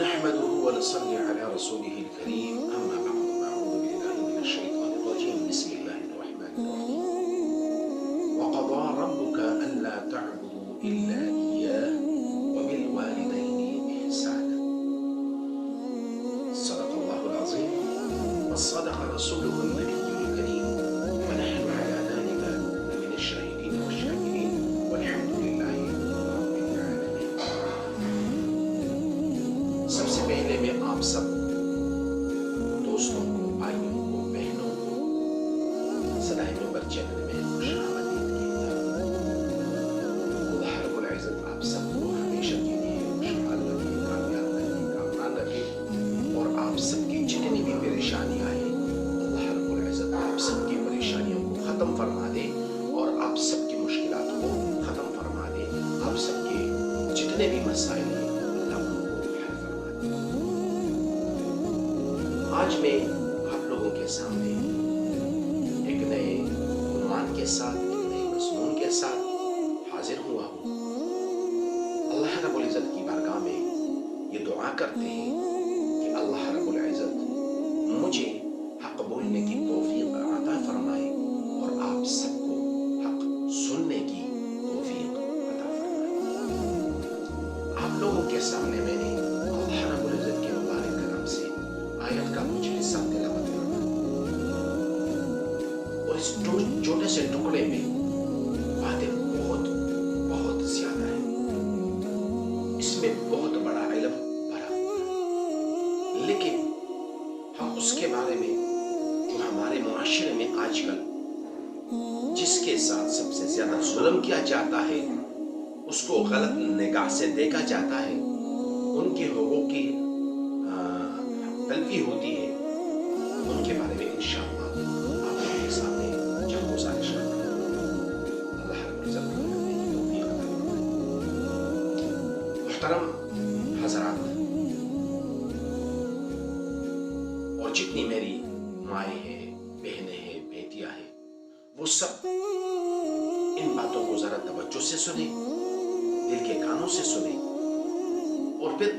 نحمده ونصلي على رسوله الكريم أما بعد فأعوذ بالله من الشيطان الرجيم بسم الله الرحمن الرحيم وقضى ربك ألا تعبدوا إلا إياه وبالوالدين إحسانا صدق الله العظيم وصدق رسوله النبي الكريم ونحن على ذلك من الشاهدين والشاكرين والحمد لله رب العالمين. سب سے پہلے میں آپ سب دوستوں کو، بھائیوں کو، بہنوں کو صدائے منبر چینل میں خوش آمدید کہتا ہوں۔ اللہ رب العزت آپ سب کو ہمیشہ کے لیے خوشحال رکھے، کامیاب رکھے، کامران رکھے، اور آپ سب کی جتنی بھی پریشانیاں ہیں اللہ رب العزت آپ سب کی پریشانیوں کو ختم فرما دے اور آپ سب کی مشکلات کو ختم فرما دے۔ آپ سب کے جتنے بھی مسائل ہیں اللہ ان کو حل فرما دے۔ آج میں آپ لوگوں کے سامنے ایک نئے عنوان کے ساتھ، ایک نئے مضمون کے ساتھ حاضر ہوا ہوں۔ اللہ رب العزت کی بارگاہ میں یہ دعا کرتے ہیں کہ اللہ رب العزت مجھے حق بولنے کی توفیق عطا فرمائے اور آپ سب کو حق سننے کی توفیق عطا فرمائے۔ آپ لوگوں کے سامنے میں نے اللہ رب العزت کے مبارک کلام سے آیت کا کچھ حصہ تلاوت کرنا، اور اس چھوٹے سے ٹکڑے میں باتیں بہت زیادہ ہیں، اس میں بہت بڑا علم بھرا ہوا ہے، لیکن ہم اس کے بارے میں جو ہمارے معاشرے میں آج کل جس کے ساتھ سب سے زیادہ ظلم کیا جاتا ہے، اس کو غلط نگاہ سے دیکھا جاتا ہے، ان کے حقوق کی تلفی ہوتی ہے، ان کے بارے میں انشاءاللہ آپ لوگوں کے سامنے چند گزارش کرتا ہوں۔ اللہ رب العزت کرنے کی توفیق عطا فرمائے۔ محترم حضرات اور جتنی میری مائیں ہیں، بہنیں ہیں، بیٹیاں ہیں، وہ سب ان باتوں کو ذرا توجہ سے سنیں، دل کے کانوں سے سنیں اور پھر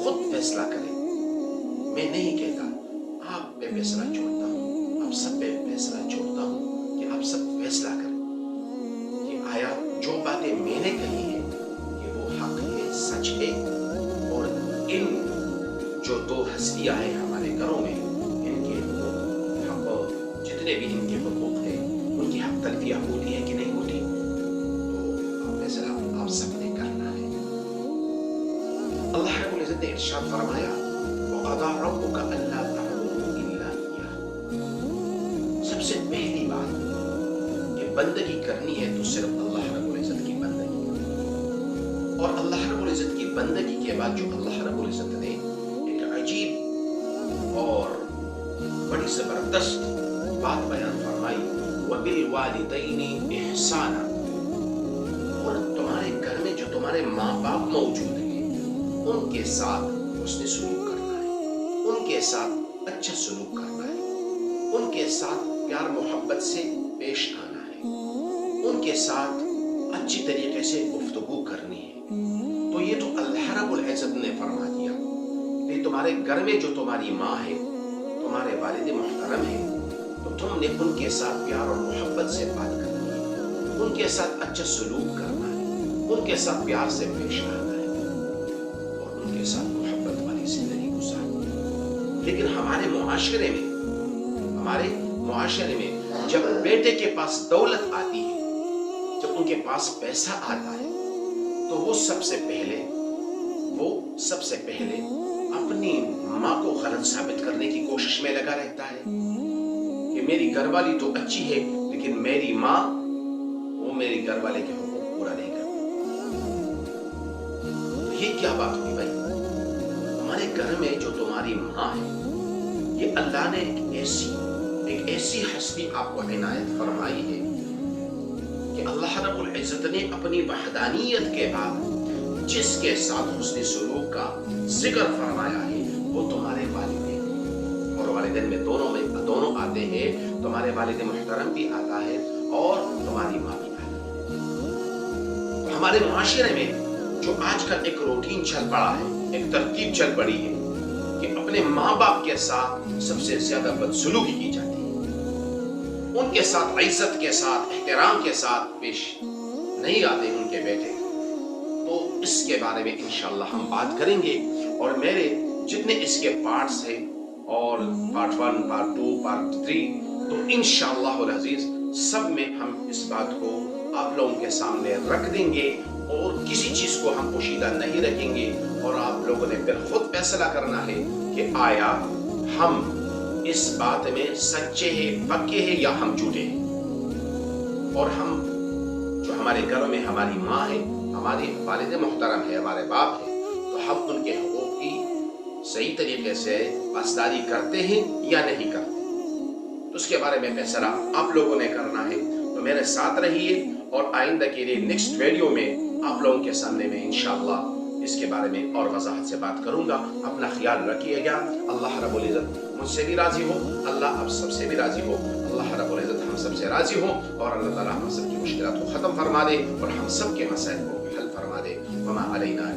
خود فیصلہ کریں۔ میں نہیں کہتا، آپ پہ فیصلہ چھوڑتا ہوں، آپ سب پہ فیصلہ چھوڑتا ہوں کہ آپ سب فیصلہ کریں کہ آیا جو باتیں میں نے کہی ہیں کہ وہ حق ہے، سچ ہے، اور ان جو دو ہستیاں ہیں ہمارے گھروں میں، ان کے حق جتنے بھی ان کے حقوق ہیں ان کی حق تلفیہ ہوتی ہے کہ نہیں ہوتی، تو فیصلہ آپ سب نے کرنا ہے۔ اللہ رب العزت نے ارشاد فرمایا وَقَضَى رَبُّكَ أَلَّا تَعْبُدُوا إِلَّا إِيَّاهُ۔ سب سے پہلی بات کہ بندگی کرنی ہے تو صرف اللہ رب العزت کی بندگی کرنی ہے، اور اللہ رب العزت کی بندگی کے بعد جو اللہ رب العزت نے ایک عجیب اور بڑی زبردست بات بیان فرمائی وَبِالْوَالِدَيْنِ إِحْسَانًا، اور تمہارے گھر میں جو تمہارے ماں باپ موجود ہیں ان کے ساتھ حسن سلوک کرنا ہے، ان کے ساتھ اچھا سلوک کرنا ہے، ان کے ساتھ پیار محبت سے پیش آنا ہے، ان کے ساتھ اچھی طریقے سے گفتگو کرنی ہے۔ تو یہ تو اللہ رب العزت نے فرما دیا کہ تمہارے گھر میں جو تمہاری ماں ہے، تمہارے والد محترم ہے، تو تم نے ان کے ساتھ پیار اور محبت سے بات کرنی ہے، ان کے ساتھ اچھا سلوک کرنا ہے، ان کے ساتھ پیار سے پیش آنا ہے اور ان کے ساتھ محبت والی زندگی گزارنی ہے۔ لیکن ہمارے معاشرے میں جب بیٹے کے پاس دولت آتی ہے، جب ان کے پاس پیسہ آتا ہے، تو وہ سب سے پہلے اپنی ماں کو غلط ثابت کرنے کی کوشش میں لگا رہتا ہے کہ میری گھر والی تو اچھی ہے لیکن میری ماں وہ میری گھر والے کے حقوق پورا نہیں کرتی۔ تو یہ کیا بات ہوئی بھائی؟ تمہارے گھر میں جو تمہاری ماں ہے، یہ اللہ نے ایک ایسی ہستی آپ کو عنایت فرمائی ہے کہ اللہ رب العزت نے اپنی وحدانیت کے بعد جس کے ساتھ حسن سلوک کا ذکر فرمایا ہے وہ تمہارے والدین ہیں، اور والدین میں دونوں آتے ہیں، تمہارے والد محترم بھی آتا ہے اور تمہاری ماں بھی آتی ہے۔ ہمارے معاشرے میں جو آج کل ایک روٹین چل پڑا ہے ایک ترتیب چل پڑی ہے کہ اپنے ماں باپ کے ساتھ سب سے زیادہ بدسلوکی کی جاتی ہے، ان کے ساتھ عزت کے ساتھ احترام کے ساتھ پیش نہیں آتے ان کے بیٹے. تو اس کے بارے میں انشاءاللہ ہم بات کریں گے، اور میرے جتنے اس کے پارٹس ہیں اور پارٹ 1 پارٹ 2 پارٹ 3، تو انشاءاللہ العزیز سب میں ہم اس بات کو آپ لوگوں کے سامنے رکھ دیں گے، اور کسی چیز کو ہم پوشیدہ نہیں رکھیں گے، اور آپ لوگوں نے پھر خود فیصلہ کرنا ہے کہ آیا ہم اس بات میں سچے ہیں، پکے ہیں، یا ہم جھوٹے ہیں. اور ہم جو ہمارے گھروں میں ہماری ماں ہے، ہماری والد محترم ہے، ہمارے باپ ہے، تو ہم ان کے حقوق کی صحیح طریقے سے پاسداری کرتے ہیں یا نہیں کرتے. تو اس کے بارے میں فیصلہ آپ لوگوں نے کرنا ہے. تو میرے ساتھ رہیے، اور آئندہ کے لیے نیکسٹ ویڈیو میں آپ لوگوں کے سامنے میں انشاءاللہ اس کے بارے میں اور وضاحت سے بات کروں گا. اپنا خیال رکھیے گا. اللہ رب العزت مجھ سے بھی راضی ہو، اللہ آپ سب سے بھی راضی ہو. اللہ رب العزت ہم سب سے راضی ہو، اور اللہ تعالیٰ ہم سب کی مشکلات کو ختم فرما دے، اور ہم سب کے مسائل کو حل فرما دے. وما علینا